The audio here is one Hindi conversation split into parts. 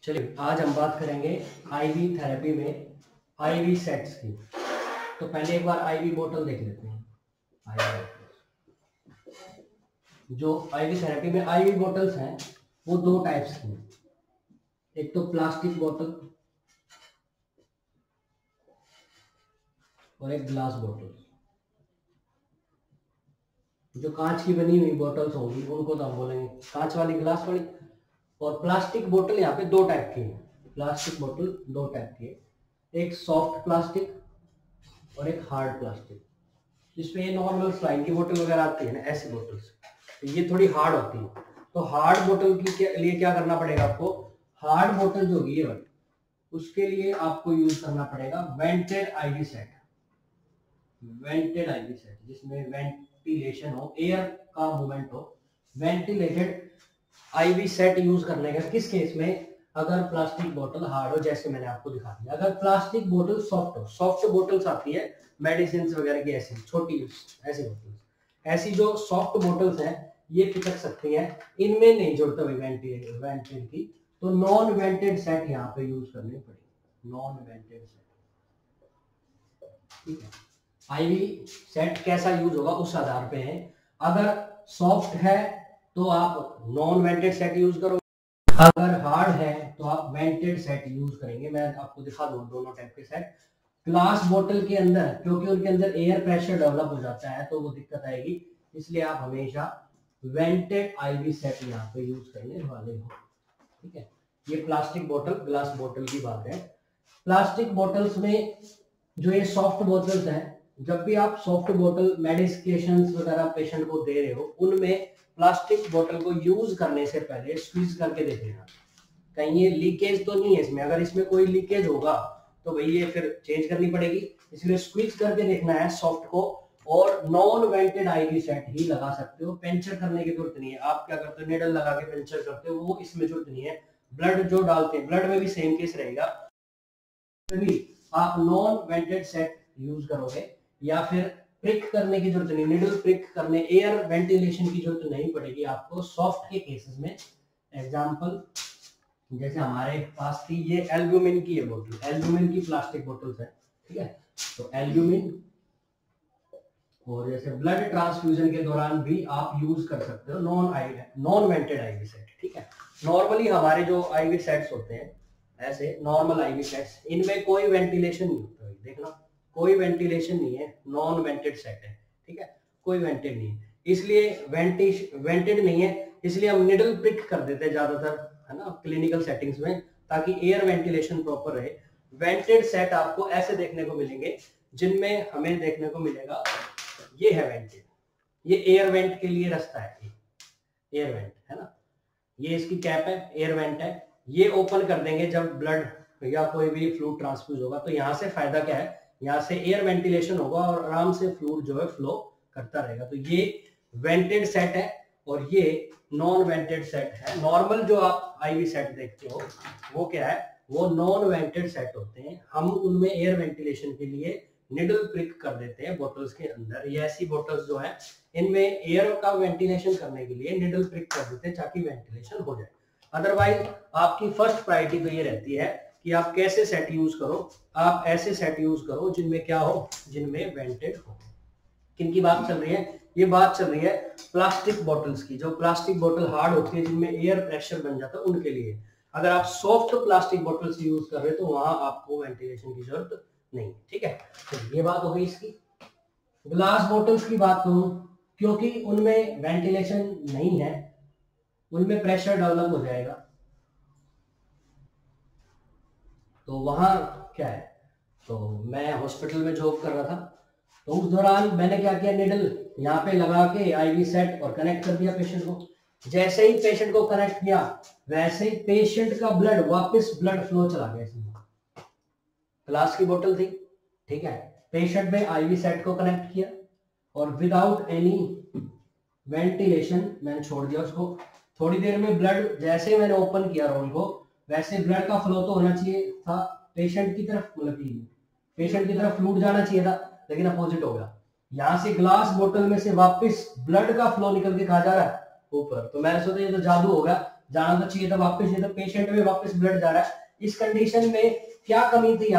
चलिए आज हम बात करेंगे आईवी थेरेपी में आईवी सेट्स की। तो पहले एक बार आईवी बोतल देख लेते हैं। जो आईवी थेरेपी में आईवी बोतल्स हैं वो दो टाइप्स की हैं। एक तो प्लास्टिक बोतल और एक ग्लास बोतल। जो कांच की बनी हुई बोतल्स होंगी उनको तो हम बोलेंगे कांच वाली, ग्लास वाली। और प्लास्टिक बोतल यहाँ पे दो टाइप की है। प्लास्टिक बोतल दो टाइप की है, एक सॉफ्ट प्लास्टिक और एक हार्ड प्लास्टिक। जिसमें ये नॉर्मल स्लाइन की बोतल वगैरह आती है ना, ऐसी बोतल्स, तो ये थोड़ी हार्ड होती है। तो हार्ड बोतल के लिए क्या करना पड़ेगा आपको? हार्ड बोतल जो होगी ये उसके लिए आपको यूज करना पड़ेगा vented IV set. Vented IV set जिसमें वेंटिलेशन हो, एयर का मूवमेंट हो। वेंटिलेटेड आईवी सेट यूज करने का किस केस में? अगर प्लास्टिक बोतल हार्ड हो, जैसे मैंने आपको दिखा दिया। अगर प्लास्टिक बोतल सॉफ्ट हो, सॉफ्ट बोतल्स आती है मेडिसिन वगैरह की, ऐसी छोटी ऐसी बोतल्स, ऐसी जो सॉफ्ट बोतल्स हैं ये पिचक सकती हैं। इनमें नहीं जरूरत है वेंटेड की, तो नॉन वेंटेड सेट यहाँ पे यूज करनी पड़ेगी। नॉन वेंटेड सेट, ठीक है। आईवी सेट कैसा यूज होगा उस आधार पे है। अगर सॉफ्ट है तो आप नॉन वेंटेड सेट यूज करो, अगर हार्ड है तो आप वेंटेड सेट यूज करेंगे। मैं आपको दिखा दूं दोनों टाइप के सेट। ग्लास बोतल के अंदर क्योंकि उनके अंदर एयर प्रेशर डेवलप हो जाता है तो वो दिक्कत आएगी, इसलिए आप हमेशा वेंटेड आईवी सेट यहाँ पे यूज करने वाले हो, ठीक है। ये प्लास्टिक बोतल, ग्लास बोतल की बात है। प्लास्टिक बोतल्स में जो ये सॉफ्ट बोतल्स हैं, जब भी आप सॉफ्ट बोतल मेडिकेशंस वगैरह पेशेंट को दे रहे हो, उनमें प्लास्टिक बोतल को यूज करने से पहले स्क्वीज करके देख लेना कहीं ये लीकेज तो नहीं है इसमें। अगर इसमें कोई लीकेज होगा तो भाई ये फिर चेंज करनी पड़ेगी, इसलिए स्क्वीज करके देखना है सॉफ्ट को। और नॉन वेंटेड आईवी सेट ही लगा सकते हो, पेंचर करने की जरूरत नहीं है। आप क्या करते हो, निडल लगा के पेंचर करते हो, वो इसमें जरूरत नहीं है। ब्लड जो डालते हैं, ब्लड में भी सेम केस रहेगा, तभी आप नॉन वेंटेड सेट यूज करोगे। या फिर प्रिक करने की जरूरत नहीं, निडल प्रिक करने, एयर वेंटिलेशन की जरूरत नहीं पड़ेगी आपको सॉफ्ट के केसेस में। एग्जांपल जैसे हमारे पास थी ये एल्ब्यूमिन की है बोतल, एल्ब्यूमिन की प्लास्टिक बोतल्स है, ठीक है। तो एल्ब्यूमिन, और जैसे ब्लड ट्रांसफ्यूजन के दौरान भी आप यूज कर सकते हो नॉन वेंटेड आईवी सेट, ठीक है। नॉर्मली हमारे जो आईवी सेट्स होते हैं ऐसे नॉर्मल आईवी सेट्स, इनमें कोई वेंटिलेशन नहीं होता है, देखना कोई वेंटिलेशन नहीं है, नॉन वेंटेड सेट है, ठीक है। कोई वेंटेड नहीं है, इसलिए वेंटेड नहीं है, इसलिए हम निडल प्रिक कर देते हैं ज्यादातर, है ना, क्लिनिकल सेटिंग्स में, ताकि एयर वेंटिलेशन प्रॉपर रहे। वेंटेड सेट आपको ऐसे देखने को मिलेंगे जिनमें हमें देखने को मिलेगा ये है वेंटेड, ये एयर वेंट के लिए रास्ता है, एयर वेंट है ना, ये इसकी कैप है, एयर वेंट है। ये ओपन कर देंगे जब ब्लड या कोई भी फ्लूइड ट्रांसफ्यूज होगा, तो यहाँ से फायदा क्या है, यहाँ से एयर वेंटिलेशन होगा और आराम से फ्लूइड जो है फ्लो करता रहेगा। तो ये वेंटेड सेट है और ये नॉन वेंटेड सेट है। नॉर्मल जो आप आईवी सेट देखते हो वो क्या है, वो नॉन वेंटेड सेट होते हैं। हम उनमें एयर वेंटिलेशन के लिए निडल प्रिक कर देते हैं बोतल्स के अंदर। ये ऐसी बोतल्स जो है इनमें एयर का वेंटिलेशन करने के लिए निडल प्रिक कर देते हैं ताकि वेंटिलेशन हो जाए। अदरवाइज आपकी फर्स्ट प्रायोरिटी तो ये रहती है कि आप कैसे सेट यूज करो। आप ऐसे सेट यूज करो जिनमें क्या हो, जिनमें वेंटेड हो। किनकी बात चल रही है? ये बात चल रही है प्लास्टिक बोतल्स की। जो प्लास्टिक बोतल हार्ड होती है, जिनमें एयर प्रेशर बन जाता है, उनके लिए। अगर आप सॉफ्ट प्लास्टिक बोतल्स यूज कर रहे हो तो वहां आपको वेंटिलेशन की जरूरत नहीं, ठीक है। तो ये बात हो गई इसकी। ग्लास बोतल्स की बात करूं, क्योंकि उनमें वेंटिलेशन नहीं है, उनमें प्रेशर डेवलप हो जाएगा, तो वहां क्या है, तो मैं हॉस्पिटल में जॉब कर रहा था, तो उस दौरान मैंने क्या किया, निडल यहाँ पे लगा के आईवी सेट और कनेक्ट कर दिया पेशेंट को। जैसे ही पेशेंट को कनेक्ट किया वैसे ही पेशेंट का ब्लड वापस ब्लड फ्लो चला गया इसमें। ग्लास की बोतल थी, ठीक है, पेशेंट में आईवी सेट को कनेक्ट किया और विदाउट एनी वेंटिलेशन मैंने छोड़ दिया उसको। थोड़ी देर में ब्लड, जैसे ही मैंने ओपन किया रोल को, वैसे ब्लड का फ्लो तो होना चाहिए था पेशेंट की तरफ, मतलब कि पेशेंट की तरफ फ्लूइड जाना चाहिए था, लेकिन अपोजिट हो गया। यहाँ से ग्लास बोतल में से वापस ब्लड का फ्लो निकल के कहा जा रहा है ऊपर। तो मैंने सोचा ये तो जादू हो गया, जाना तो चाहिए था वापस, ये तो पेशेंट में वापस ब्लड जा रहा है। इस कंडीशन में क्या कमी थी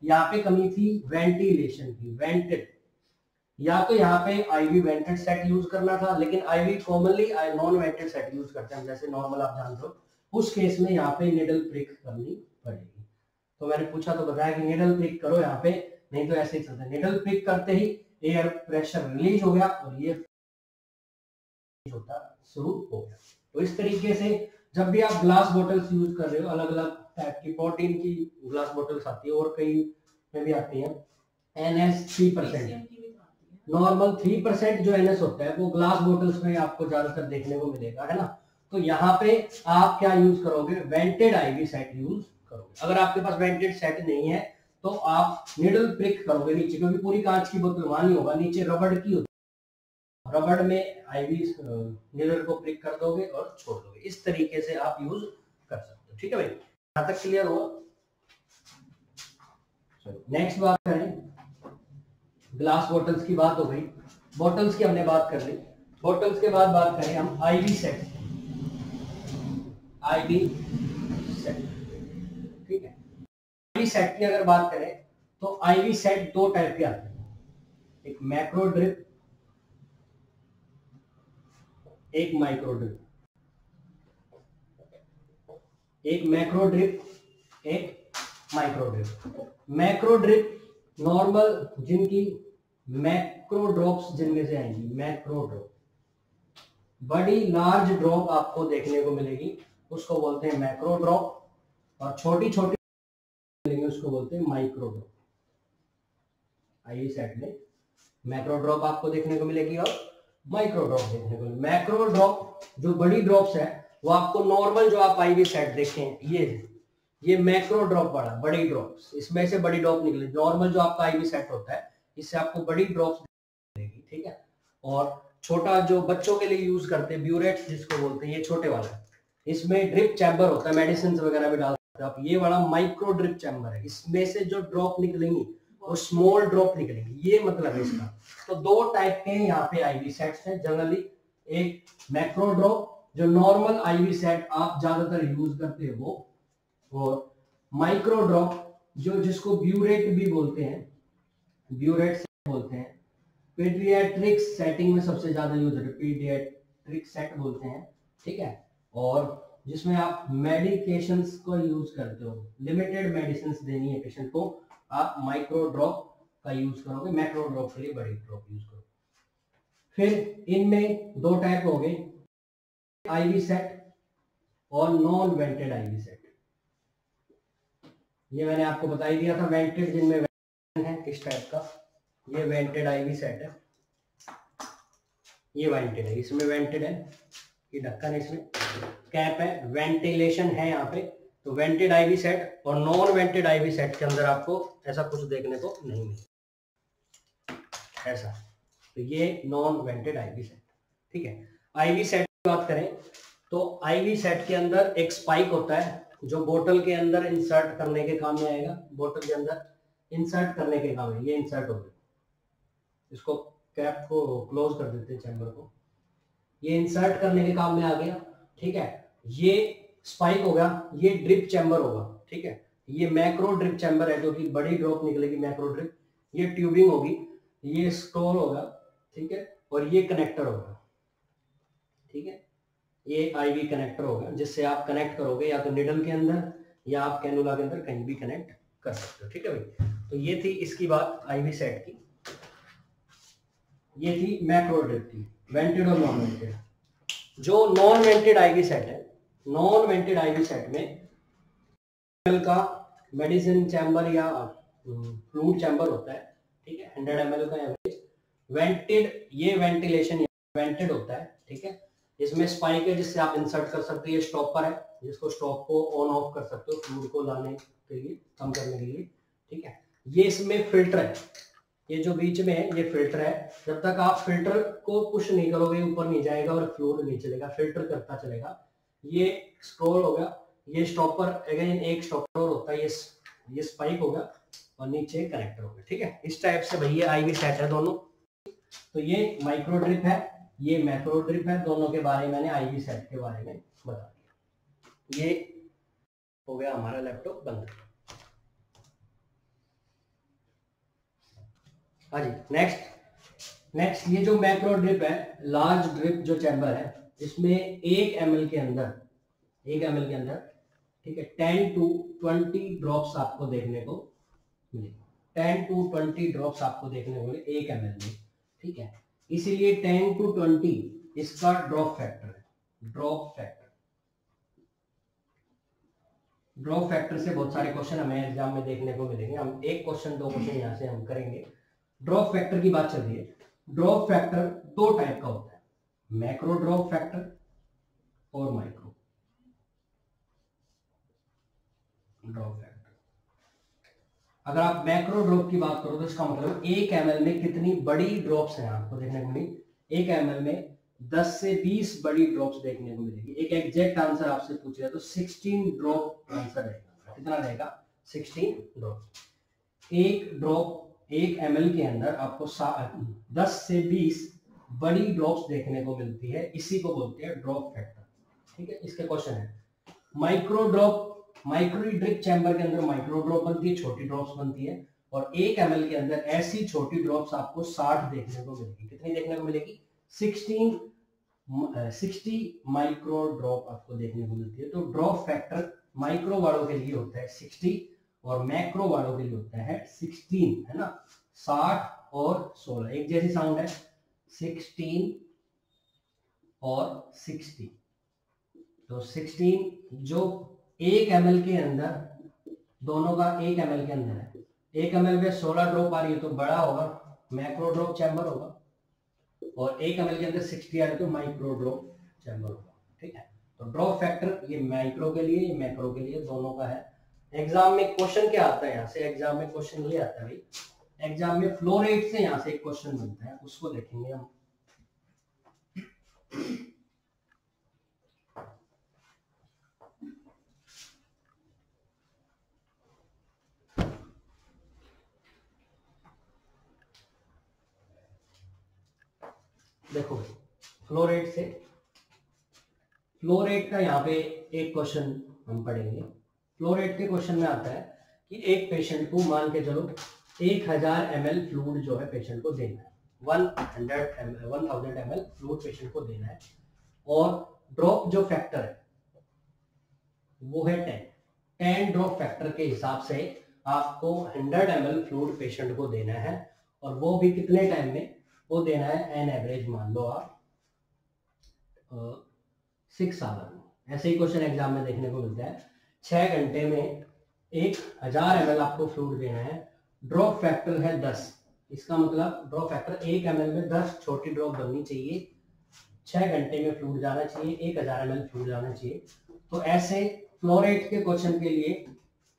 यहाँ पे कमी थी वेंटिलेशन की, वेंटेड, या तो यहाँ पे आईवी वेंटेड सेट यूज करना था, लेकिन IV commonly non vented set use करते हैं, जैसे नॉर्मल आप जानते हो। उस केस में यहाँ पे निडल प्रिक करनी पड़ेगी। तो मैंने पूछा तो बताया कि निडल प्रिक करो यहाँ पे, नहीं तो ऐसे ही चलता है। निडल प्रिक करते ही एयर प्रेशर रिलीज हो गया और ये होता शुरू हो गया। तो इस तरीके से जब भी आप ग्लास बोटल्स यूज कर रहे हो, अलग अलग टाइप की प्रोटीन की ग्लास बोटल्स आती है और कई में भी आती है, NS 3%, नॉर्मल 3% जो NS होता है वो ग्लास बोटल्स में आपको ज्यादातर देखने को मिलेगा, है ना। तो यहाँ पे आप क्या यूज करोगे, वेंटेड आईवी सेट यूज करोगे। अगर आपके पास वेंटेड सेट नहीं है तो आप निडल प्रिक करोगे नीचे, क्योंकि पूरी कांच की बोतल वहां नहीं होगा, नीचे रबड़ की होती है, रबड़ में आईवी निडल को प्रिक कर दोगे और छोड़ दोगे। इस तरीके से आप यूज कर सकते हो। ठीक है भाई, यहां तक क्लियर हुआ। चलो नेक्स्ट बात करें, ग्लास बोटल्स की बात हो गई, बोटल्स की हमने बात कर ली। बोटल्स के बाद बात करें हम आईवी सेट, आईवी सेट, ठीक है। आईवी सेट की अगर बात करें तो आईवी सेट दो टाइप के आते हैं, एक मैक्रो ड्रिप, एक माइक्रो ड्रिप, एक मैक्रो ड्रिप, एक micro drip. Macro drip normal जिनकी मैक्रो ड्रॉप्स जिनमें से आएंगी, मैक्रो ड्रॉप, बड़ी लार्ज ड्रॉप आपको देखने को मिलेगी उसको बोलते हैं मैक्रो ड्रॉप, और छोटी छोटी मिलेंगी उसको बोलते हैं माइक्रो ड्रॉप। आईवी सेट में मैक्रो ड्रॉप आपको देखने को मिलेगी और माइक्रो ड्रॉप देखने को मिलेगी। मैक्रो ड्रॉप जो बड़ी ड्रॉप्स है वो आपको नॉर्मल जो आप आईवी सेट देखें, ये मैक्रो ड्रॉप वाला, बड़ी ड्रॉप्स, इसमें से बड़ी ड्रॉप निकले। नॉर्मल जो आपका आईवी सेट होता है इससे आपको बड़ी ड्रॉप्स मिलेगी, ठीक है। और छोटा जो बच्चों के लिए यूज करते हैं, ब्यूरेट्स जिसको बोलते हैं, ये छोटे वाला है, इसमें ड्रिप चैम्बर होता है, मेडिसिन वगैरह भी डाल सकते हो आप। ये वाला माइक्रो ड्रिप चैम्बर है, इसमें से जो ड्रॉप निकलेंगी वो स्मॉल ड्रॉप निकलेंगी, ये मतलब है इसका। तो दो टाइप के यहाँ पे आईवी सेट्स हैं जनरली, एक मैक्रो ड्रॉप जो नॉर्मल आईवी सेट आप ज्यादातर यूज करते हो वो, और माइक्रो ड्रॉप जो जिसको ब्यूरेट भी बोलते हैं, ब्यूरेट बोलते हैं, पीडियाट्रिक सेटिंग में सबसे ज्यादा यूज होता है, पीडियाट्रिक सेट बोलते हैं, ठीक है। और जिसमें आप मेडिकेशंस को यूज करते हो, लिमिटेड मेडिसिन देनी है पेशेंट को, आप माइक्रो ड्रॉप का यूज करोगे, मैक्रो ड्रॉप के लिए बड़ी ड्रॉप यूज करोगे। फिर इनमें दो टाइप हो गए, आईवी सेट और नॉन वेंटेड आईवी सेट। ये मैंने आपको बता ही दिया था, वेंटेड जिनमें है किस टाइप का, ये वेंटेड आईवी सेट है, ये वेंटेड है, इसमें वेंटेड है, ये ढक्कन है, इसमें कैप है, वेंटिलेशन है यहाँ पे। तो वेंटेड आईवी सेट और नॉन वेंटेड आईवी सेट के अंदर आपको ऐसा कुछ देखने को नहीं मिलेगा, ऐसा। तो ये नॉन वेंटेड आईवी सेट, ठीक है। आईवी सेट की बात करें तो आईवी सेट के अंदर एक स्पाइक होता है जो बोतल के अंदर इंसर्ट करने के काम में आएगा, बोतल के अंदर इंसर्ट करने के काम है, ये इंसर्ट हो गया, इसको कैप को क्लोज कर देते हैं चैम्बर को, ये इंसर्ट करने के काम में आ गया, ठीक है। ये स्पाइक होगा, ये ड्रिप चैम्बर होगा, ठीक है। ये मैक्रो ड्रिप चैम्बर है, जो कि बड़ी ड्रॉप निकलेगी मैक्रो ड्रिप, ये ट्यूबिंग होगी, ये स्टोर होगा, ठीक है, और ये कनेक्टर होगा, ठीक है। ये आईवी कनेक्टर होगा जिससे आप कनेक्ट करोगे या तो निडल के अंदर या आप कैनुला के अंदर कहीं भी कनेक्ट कर सकते हो, ठीक है भाई। तो ये थी इसकी बात आईवी सेट की, ये थी मैक्रो ड्रिप की, वेंटेड और नॉन वेंटेड। जो नॉन वेंटेड आईवी सेट है, नॉन वेंटेड आईवी सेट में का मेडिसिन चैम्बर या फ्लूइड चैम्बर होता है, ठीक है, 100 ml का एवरेज। वेंटेड, ये वेंटिलेशन वेंटेड होता है, ठीक है। इसमें स्पाइक है जिससे आप इंसर्ट कर सकते हो, ये स्टॉपर है जिसको स्टॉप को ऑन ऑफ कर सकते हो फ्लूइड को लाने के लिए, कम करने के लिए, ठीक है। ये इसमें फिल्टर है, ये जो बीच में है ये फिल्टर है, जब तक आप फिल्टर को पुश नहीं करोगे ऊपर नहीं जाएगा और फ्लूइड नहीं चलेगा, फिल्टर करता चलेगा। ये स्क्रोल होगा, ये स्टॉपर, अगेन एक स्टॉपर होता है, ये स्पाइक होगा और नीचे कनेक्टर होगा, ठीक है। इस टाइप से भैया आईवी सेट है दोनों। तो ये माइक्रो ड्रिप है, ये मैक्रो ड्रिप है, दोनों के बारे में मैंने आईवी सेट के बारे में बता दिया। ये हो गया हमारा लैपटॉप बंद। हाँ जी, नेक्स्ट ये जो मैक्रो ड्रिप है, लार्ज ड्रिप जो चैम्बर है, इसमें 1 ml के अंदर ठीक है 10 to 20 ड्रॉप्स आपको देखने को मिलेगी। 10 to 20 ड्रॉप्स आपको देखने को मिले 1 ml में, ठीक है। इसीलिए 10 to 20 इसका ड्रॉप फैक्टर है। ड्रॉप फैक्टर से बहुत सारे क्वेश्चन हमें एग्जाम में देखने को मिलेंगे। हम एक क्वेश्चन 2 क्वेश्चन यहाँ से हम करेंगे। ड्रॉप फैक्टर की बात चल रही है। ड्रॉप फैक्टर 2 टाइप का होता है, मैक्रो ड्रॉप फैक्टर और माइक्रो ड्रॉप फैक्टर। अगर आप मैक्रो ड्रॉप की बात करो तो इसका मतलब 1 ml में कितनी बड़ी ड्रॉप्स हैं आपको देखने को मिलेगी। 1 ml में 10 से 20 बड़ी ड्रॉप्स देखने को मिलेगी। एक एग्जैक्ट आंसर आपसे पूछ रहा है तो 16 ड्रॉप आंसर रहेगा। कितना रहेगा? 16 ड्रॉप। एक ml के अंदर आपको 10 से 20 बड़ी ड्रॉप्स देखने को मिलती है, इसी को बोलते हैं ड्रॉप फैक्टर, ठीक है। इसके क्वेश्चन है micro drop. Micro drip chamber के अंदर माइक्रो ड्रॉप बनती है, छोटी ड्रॉप्स बनती है, और 1 ml के अंदर ऐसी छोटी ड्रॉप्स आपको 60 देखने को मिलेगी। कितनी देखने को मिलेगी? 60 माइक्रो ड्रॉप आपको देखने को मिलती है। तो ड्रॉप फैक्टर माइक्रो वालों के लिए होता है 60 और मैक्रो वालों के लिए होता है 16, है ना। 60 और 16 एक जैसी साउंड है, 16 और 60। तो 16 जो 1 ml के अंदर, दोनों का 1 ml के अंदर है, 1 ml में 16 ड्रॉप आ रही है तो बड़ा होगा, मैक्रो ड्रॉप चैम्बर होगा, और 1 ml के अंदर 60 आ रही है तो माइक्रो ड्रॉप चैम्बर होगा, ठीक है। तो ड्रॉप फैक्टर ये माइक्रो के लिए, ये मैक्रो के लिए, दोनों का है। एग्जाम में क्वेश्चन क्या आता है? यहाँ से एग्जाम में क्वेश्चन ये आता है भाई, एग्जाम में फ्लो रेट से यहाँ से एक क्वेश्चन बनता है, उसको देखेंगे हम। देखो फ्लो रेट का यहाँ पे एक क्वेश्चन हम पढ़ेंगे। फ्लो रेट के क्वेश्चन में आता है कि एक पेशेंट को मान के चलो 1000 ml फ्लूइड जो है पेशेंट को देना है, 1000 ml फ्लूइड पेशेंट को देना है, और ड्रॉप जो फैक्टर है वो है 10 ड्रॉप फैक्टर के हिसाब से आपको 100 ml फ्लूइड पेशेंट को देना है, और वो भी कितने टाइम में वो देना है? एन एवरेज मान लो आप 6 आवर में। ऐसे ही क्वेश्चन एग्जाम में देखने को मिलता है। 6 घंटे में 1000 ml आपको फ्लूइड देना है, ड्रॉप फैक्टर है 10। इसका मतलब ड्रॉप फैक्टर 1 ml में 10 छोटी ड्रॉप बननी चाहिए, 6 घंटे में फ्लूइड जाना चाहिए, 1000 ml फ्लूइड जाना चाहिए। तो ऐसे फ्लो रेट के क्वेश्चन के लिए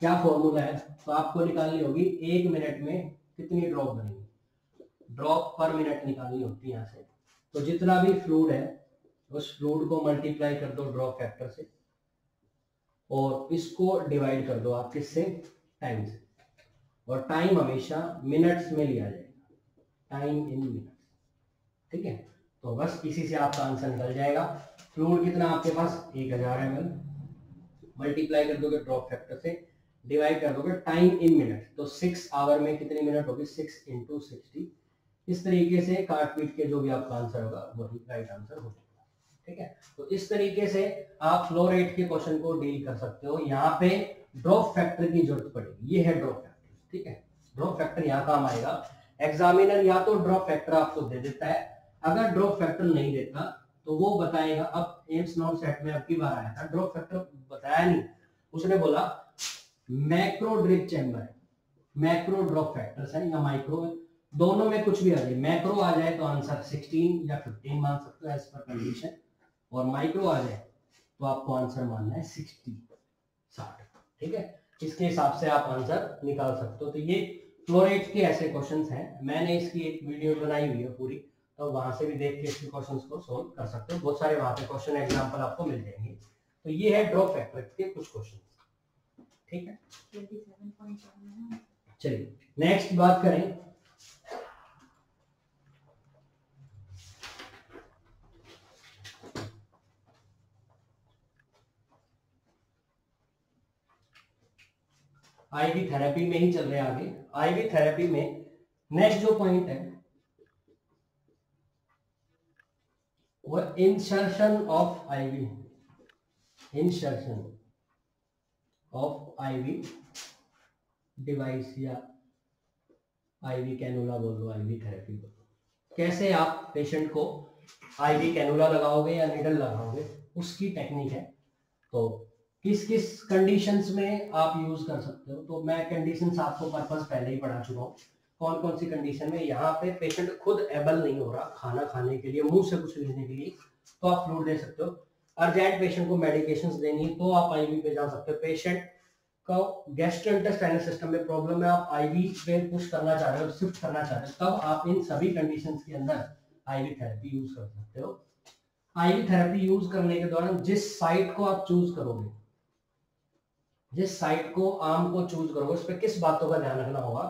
क्या फॉर्मूला है? तो आपको निकालनी होगी 1 मिनट में कितनी ड्रॉप बनेगी, ड्रॉप पर मिनट निकालनी होती है यहाँ से। तो जितना भी फ्लूइड है उस फ्लूइड को मल्टीप्लाई कर दो ड्रॉप फैक्टर से, और इसको डिवाइड कर दो आप किससे? टाइम से, और टाइम हमेशा मिनट्स में लिया जाएगा, टाइम इन मिनट्स, ठीक है। तो बस इसी से आपका आंसर निकल जाएगा। फ्लूइड कितना आपके पास? 1000 ml, मल्टीप्लाई कर दोगे ड्रॉप फैक्टर से, डिवाइड कर दोगे टाइम इन मिनट, तो 6 आवर में कितनी मिनट होगी? 6 × 60। इस तरीके से काट पीट के जो भी आपका आंसर होगा वही राइट आंसर हो जाएगा, ठीक है। तो इस तरीके से आप फ्लो रेट के क्वेश्चन को डील कर सकते हो। यहाँ पे ड्रॉप फैक्टर की जरूरत पड़ेगी, ये है ड्रॉप फैक्टर, ठीक है। ड्रॉप फैक्टर यहाँ काम आएगा। एग्जामिनर या तो ड्रॉप फैक्टर आपको दे देता है, अगर ड्रॉप फैक्टर नहीं देता तो वो बताएगा। अब एम्स नॉन सेट में अब की बार आया था, ड्रॉप फैक्टर बताया नहीं, उसने बोला मैक्रो ड्रिप चैम्बर है, मैक्रो ड्रॉप फैक्टर्स है या माइक्रो है, दोनों में कुछ भी आ जाए। मैक्रो आ जाए तो आंसर 16 या 15 मान सकते हो एज पर कंडीशन, और माइक्रो आ जाए तो आपको आंसर मानना है 60, ठीक है। इसके हिसाब से आप आंसर निकाल सकते हो। तो ये फ्लो रेट के ऐसे क्वेश्चंस हैं, मैंने इसकी एक वीडियो बनाई हुई है पूरी, तो वहां से भी देख के इसके क्वेश्चंस को सोल्व कर सकते हो। बहुत सारे वहां पे क्वेश्चन एग्जांपल आपको मिल जाएंगे। तो ये है ड्रॉप फैक्टर के कुछ क्वेश्चन, ठीक है। चलिए नेक्स्ट बात करें। आईवी थेरेपी में ही चल रहे हैं आगे। आईवी थेरेपी में नेक्स्ट जो पॉइंट है वो insertion of IV, insertion of IV device या आईवी कैनुला बोल दो, आईवी थेरेपी बोल दो। कैसे आप पेशेंट को आईवी कैनुला लगाओगे या निडल लगाओगे उसकी टेक्निक है। तो किस किस कंडीशंस में आप यूज कर सकते हो, तो मैं कंडीशंस आपको पर्पस पहले ही पढ़ा चुका हूँ। कौन कौन सी कंडीशन में यहाँ पे पेशेंट खुद एबल नहीं हो रहा खाना खाने के लिए, मुंह से कुछ लेने के लिए, तो आप फ्लूइड दे सकते हो। अर्जेंट पेशेंट को मेडिकेशंस देनी है तो आप आईवी पे जा सकते हो। पेशेंट का गैस्ट्रोइंटेस्टाइनल सिस्टम में प्रॉब्लम है, आप आईवी पे पुश करना चाह रहे हो, शिफ्ट करना चाह रहे हो, तब आप इन सभी कंडीशंस के अंदर आईवी थेरेपी यूज कर सकते हो। आईवी थेरेपी यूज करने के दौरान जिस साइट को आप चूज करोगे, जिस साइट को आर्म को चूज करोगे, उस पर किस बातों का ध्यान रखना होगा,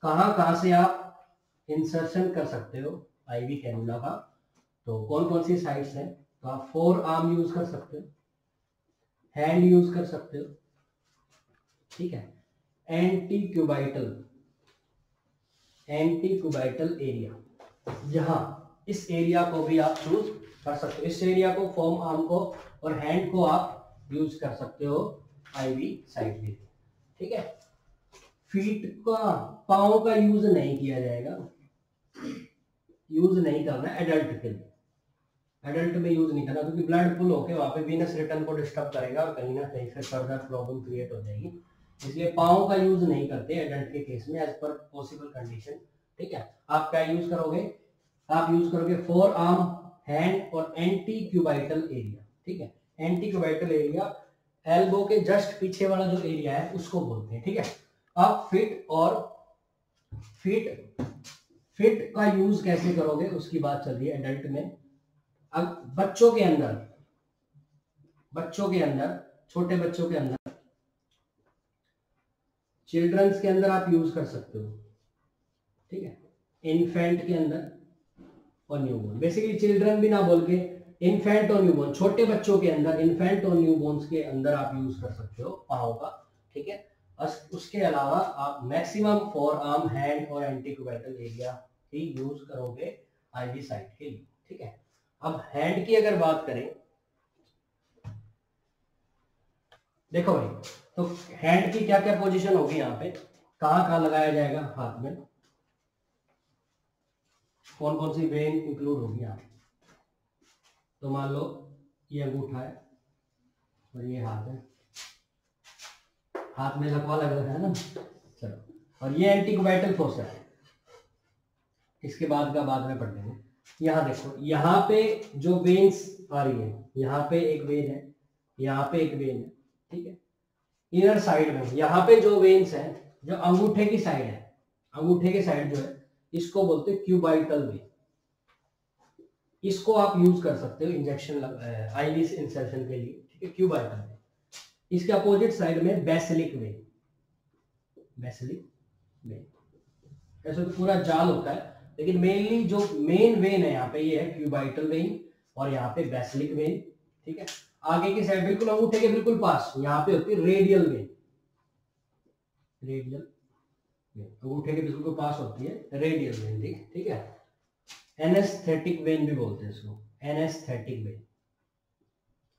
कहां से आप इंसर्शन कर सकते हो आईवी कैनुला का, तो कौन कौन सी साइट्स हैं। तो आप फोर आर्म यूज कर सकते हो, हैंड यूज कर सकते हो, ठीक है। Anti cubital, anti cubital area, जहां इस एरिया को भी आप चूज कर सकते हो। इस एरिया को, फॉर्म आर्म को और हैंड को आप यूज कर सकते हो आईवी साइट के लिए, ठीक है। फीट का, पाँव का यूज नहीं किया जाएगा, यूज नहीं करना है एडल्ट के लिए, एडल्ट में यूज नहीं करना क्योंकि ब्लड पुल होकर वहां पे वीनस रिटर्न को डिस्टर्ब करेगा और कहीं ना कहीं से फर्दर प्रॉब्लम क्रिएट हो जाएगी, इसलिए पाँव का यूज नहीं करते एडल्ट के केस में एज पर पॉसिबल कंडीशन, ठीक है। आप क्या यूज करोगे, आप यूज करोगे फोर आर्म, हैंड और एंटी क्यूबाइटल एरिया, ठीक है। एंटी क्यूबाइटल एरिया एल्बो के जस्ट पीछे वाला जो एरिया है उसको बोलते हैं, ठीक है। आप फिट और फिट का यूज कैसे करोगे उसकी बात चल रही है एडल्ट में। अब बच्चों के अंदर, छोटे बच्चों के अंदर, चिल्ड्रंस के अंदर आप यूज कर सकते हो, ठीक है। इन्फेंट के अंदर और न्यूबॉर्न, बेसिकली चिल्ड्रन भी ना बोल के इन्फेंट और न्यूबॉर्न, छोटे बच्चों के अंदर, इन्फेंट और न्यूबॉर्न्स के अंदर आप यूज कर सकते हो पाँव का, ठीक है। उसके अलावा आप मैक्सिमम फोर आर्म, हैंड और एंटी क्यूबाइटल एरिया ही यूज करोगे आईवी साइट के लिए, ठीक है। अब हैंड की अगर बात करें, देखो भाई, तो हैंड की क्या क्या पोजीशन होगी, यहाँ पे कहाँ लगाया जाएगा हाथ में, कौन कौन सी वेन इंक्लूड होगी यहाँ पे। तो मान लो ये अंगूठा है और ये हाथ है, हाथ में लकवा लग रहा है ना, चलो, और ये एंटीक्यूबाइटल फोर्सा है, इसके बाद का बाद में पढ़ लेंगे। यहाँ देखो, यहाँ पे जो वेन्स आ रही है, यहाँ पे एक वेन है, यहाँ पे एक वेन है, ठीक है। इनर साइड में यहाँ पे जो वेन्स है, जो अंगूठे की साइड है, अंगूठे के साइड जो है इसको बोलते हैं क्यूबाइटल वेन, इसको आप यूज कर सकते हो इंजेक्शन आईवी इंसर्शन के लिए, ठीक है, क्यूबाइटल वेन। इसके अपोजिट साइड में बेसिलिक वेन, बेसिलिक वेन, ऐसे तो पूरा जाल होता है, लेकिन मेनली जो मेन वेन है यहाँ पे ये है क्यूबाइटल वेन और यहाँ पे बेसिलिक वेन, ठीक है। आगे की साइड बिल्कुल अंगूठे के बिल्कुल पास यहाँ पे होती है रेडियल वेन, रेडियल वेन अंगूठे के बिल्कुल पास होती है रेडियल वेन, ठीक है। एनेस्थेटिक वेन भी बोलते हैं इसको, एनेस्थेटिक वेन,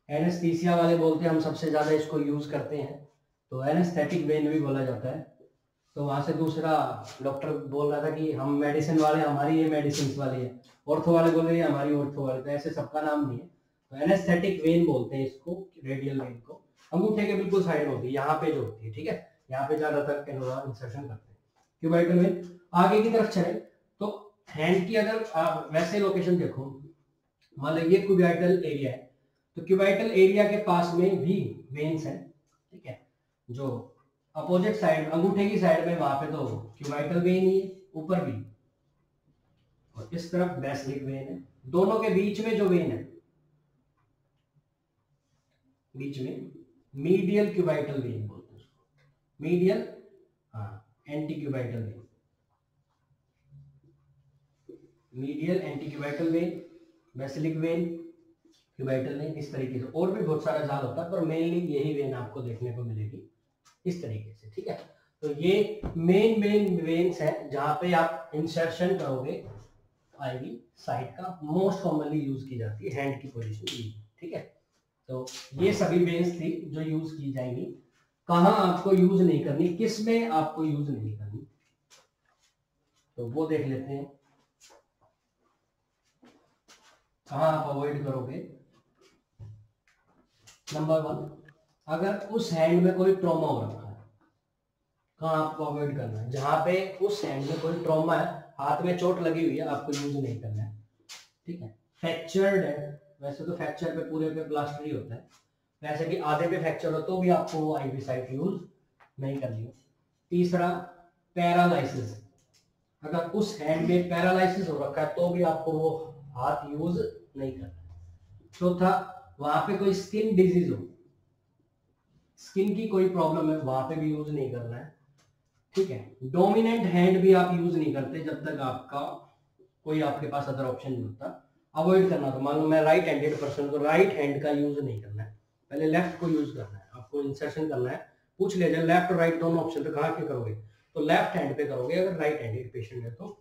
एनेस्थीसिया वाले बोलते हैं, हम सबसे ज्यादा इसको यूज करते हैं, तो एनेस्थेटिक वेन भी बोला जाता है। तो वहां से दूसरा डॉक्टर बोल रहा था कि हम मेडिसिन वाले, हमारी ये मेडिसिन वाली है, ऑर्थो वाले बोल रहे हैं हमारी ऑर्थो वाले, तो ऐसे सबका नाम नहीं है। तो एनेस्थेटिक वेन बोलते हैं इसको, रेडियल वेन को, अंगूठे के बिल्कुल साइड होती है, यहाँ पे जो होती है, ठीक है, यहाँ पे ज्यादातर कैनुला इंसर्शन करते हैं क्यूबाइटल वेन। आगे की तरफ चले तो हैंड की अगर आप वैसे लोकेशन देखो, मान लो ये क्यूबाइटल एरिया है, तो क्यूबाइटल एरिया के पास में भी वेन्स हैं, ठीक है, जो अपोजिट साइड, अंगूठे की साइड में वहां पे तो क्यूबाइटल वेन ही है, ऊपर भी, और इस तरफ बेसिलिक वेन है। दोनों के बीच में जो वेन है, बीच में मीडियल क्यूबाइटल वेन बोलते हैं उसको, मीडियल, हाँ, anti cubital when, medial anti cubital when, basilic vein, cubital when, इस तरीके से। और भी बहुत सारा जाल होता है पर मेनली यही वेन आपको देखने को मिलेगी इस तरीके से, ठीक है। तो ये मेन वेन्स है जहां पे आप इंसर्शन करोगे आईवी साइट का। मोस्ट कॉमनली यूज की जाती है हैंड की पोजीशन ये, ठीक है। तो ये सभी वेन्स थी जो यूज की जाएंगी। कहां आपको यूज नहीं करनी, किस में आपको यूज नहीं करनी, तो वो देख लेते हैं। कहां आप अवॉइड करोगे। नंबर 1, अगर उस हैंड में कोई ट्रॉमा हो रखा है, कहां आपको अवॉइड करना है, जहां पे उस हैंड में कोई ट्रॉमा है, हाथ में चोट लगी हुई है, आपको यूज नहीं करना है, ठीक है। फ्रैक्चर्ड है, वैसे तो फ्रैक्चर पे पूरे पे प्लास्टर ही होता है, वैसे कि आधे पे फ्रैक्चर हो तो भी आपको आईवी साइट यूज नहीं करनी है। तीसरा, पैरालाइसिस, अगर उस हैंड में पैरालाइसिस हो रखा है तो भी आपको वो हाथ यूज नहीं करना है। चौथा, वहां पे कोई स्किन डिजीज हो, स्किन की कोई प्रॉब्लम है, वहां पे भी यूज नहीं करना है, ठीक है। डोमिनेंट हैंड भी आप यूज नहीं करते जब तक आपका कोई आपके पास अदर ऑप्शन नहीं होता। अवॉइड करना, तो मान लो मैं राइट हैंडेड पर्सन को राइट हैंड का यूज नहीं करना है, पहले लेफ्ट को यूज करना है। आपको इंसर्शन करना है, पूछ ले जाए लेफ्ट और राइट दोनों ऑप्शन, तो कहाँ के करोगे, तो लेफ्ट हैंड पे करोगे अगर राइट हैंडेड पेशेंट है तो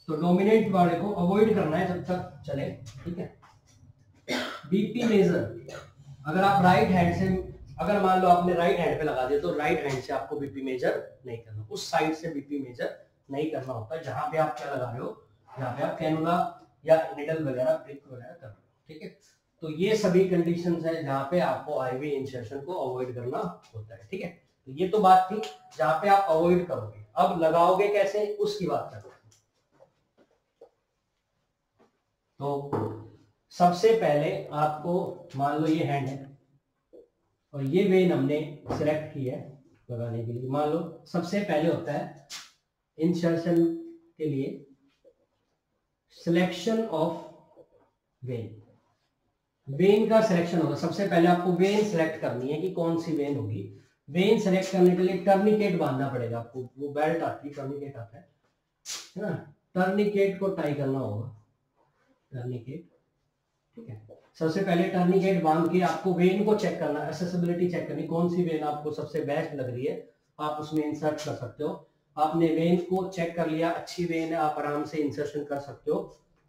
डोमिनेंट वाले को अवॉइड करना है जब तक चले, ठीक है। बीपी मेजर, अगर आप राइट हैंड से, अगर मान लो आपने राइट हैंड पे लगा दिया तो राइट हैंड से आपको बीपी मेजर नहीं करना, उस साइड से बीपी मेजर नहीं करना होता है जहां पे आप क्या लगा रहे हो, जहां पे आप कैनुला या निडल वगैरह प्रिक वगैरह कर रहे हो, ठीक है। तो ये सभी कंडीशंस है जहां पे आपको आईवी इंसर्शन को अवॉइड करना होता है, ठीक है। तो ये तो बात थी जहां पे आप अवॉइड करोगे। अब लगाओगे कैसे उसकी बात करते हैं। तो सबसे पहले आपको, मान लो ये हैंड है और ये वेन हमने सिलेक्ट की है लगाने के लिए। मान लो सबसे पहले होता है इंसर्शन के लिए सिलेक्शन ऑफ वेन, वेन का सिलेक्शन होगा। सबसे पहले आपको वेन सिलेक्ट करनी है कि कौन सी वेन होगी। वेन सिलेक्ट करने के लिए टर्निकेट बांधना पड़ेगा आपको, वो बेल्ट आती है, टर्निकेट आता है ना, टर्निकेट को टाई करना होगा, टर्निकेट, ठीक है। सबसे पहले टर्निकेट बांध के आपको वेन को चेक करना, एक्सेसिबिलिटी चेक करनी, कौन सी वेन आपको सबसे बेस्ट लग रही है, आप उसमें इंसर्ट कर सकते हो। आपने वेन को चेक कर लिया, अच्छी वेन है, आप आराम से इंसर्शन कर सकते हो।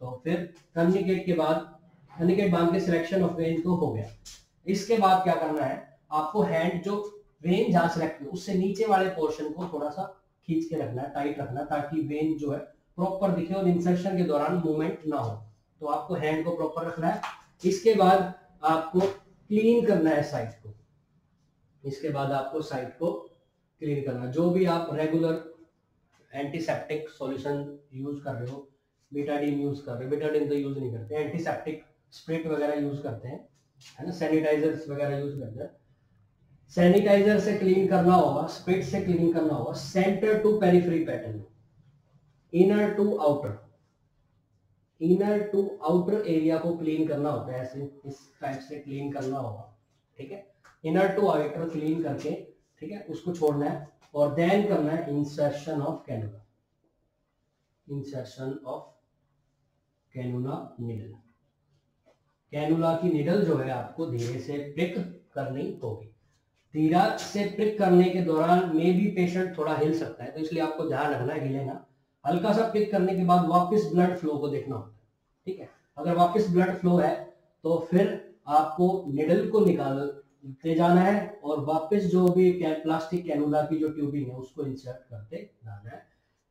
तो फिर टर्निकेट के बाद, टर्निकेट बांध के सिलेक्शन ऑफ वेन तो हो गया। इसके बाद क्या करना है, आपको हैंड जो वेन जहां सिलेक्ट की उससे नीचे वाले पोर्शन को थोड़ा सा खींच के रखना है, टाइट रखना, ताकि वेन जो है प्रॉपर दिखे और इंसर्शन के दौरान मूवमेंट ना हो। तो आपको हैंड को प्रॉपर रखना है। इसके बाद आपको क्लीन करना है साइट को, इसके बाद आपको साइट को क्लीन करना, जो भी आप रेगुलर एंटीसेप्टिक सॉल्यूशन यूज कर रहे हो, बीटाडीन यूज कर रहे हो, बीटाडीन तो यूज नहीं करते, एंटीसेप्टिक स्प्रिट वगैरह यूज करते हैं, है ना, सैनिटाइजर्स वगैरह यूज करते हैं। सैनिटाइजर से क्लीन करना होगा, स्प्रिट से क्लीन करना होगा। Centre to periphery pattern, inner to outer, inner to outer area को क्लीन करना होता है, ऐसे इस टाइप से क्लीन करना होगा, ठीक है। इनर टू आउटर क्लीन करके, ठीक है, उसको छोड़ना है और देन करना है insertion of cannula, insertion of cannula needle. Cannula की निडल जो है आपको धीरे से प्रिक करनी होगी। धीरे से प्रिक करने के दौरान में भी पेशेंट थोड़ा हिल सकता है, तो इसलिए आपको ध्यान रखना है, हिले ना। हल्का सा प्रिक करने के बाद वापस ब्लड फ्लो को देखना होता है, ठीक है। अगर वापस ब्लड फ्लो है तो फिर आपको निडल को निकालते जाना है और वापस जो भी प्लास्टिक कैनुला की जो ट्यूबिंग है उसको इंसर्ट करते जाना है।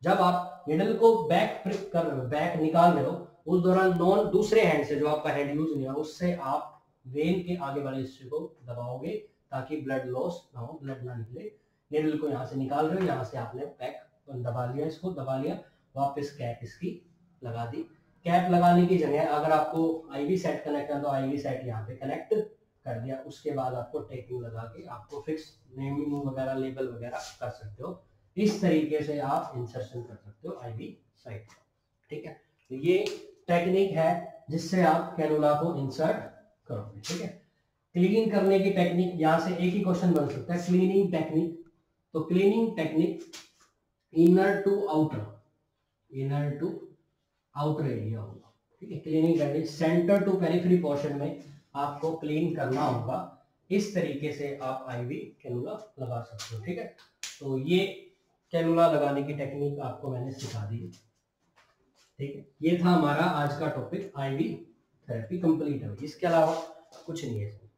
जब आप निडल को बैक प्रिक कर रहे हो, बैक निकाल रहे हो, उस दौरान नॉन दूसरे हैंड से, जो आपका हैंड यूज नहीं है, उससे आप वेन के आगे वाले हिस्से को दबाओगे ताकि ब्लड लॉस ना हो, ब्लड ना निकले। निडल को यहाँ से निकाल रहे हो, यहाँ से आपने बैक दबा लिया, इसको दबा लिया, वापस कैप इसकी लगा दी। कैप लगाने की जगह अगर आपको आईवी सेट कनेक्ट करना तो आईवी सेट यहाँ पे कनेक्ट कर दिया। उसके बाद आपको टेपिंग लगा के आपको फिक्स नेमिंग वगैरह, लेबल वगैरह कर सकते हो। इस तरीके से आप इंसर्शन कर सकते हो आईवी साइट, ठीक है। तो ये टेक्निक है जिससे आप कैनुला को इंसर्ट करोगे, ठीक है। क्लीन करने की टेक्निक, यहां से एक ही क्वेश्चन बन सकता है, क्लीनिंग टेक्निक। तो cleaning technique inner to outer, inner to outer area होगा, ठीक है। Cleaning technique centre to periphery portion में आपको क्लीन करना होगा। इस तरीके से आप आईवी कैनुला लगा सकते हो, ठीक है। तो ये कैनुला लगाने की टेक्निक आपको मैंने सिखा दी। ठीक है, ये था हमारा आज का टॉपिक, आईवी थेरेपी कंप्लीट है, इसके अलावा कुछ नहीं है।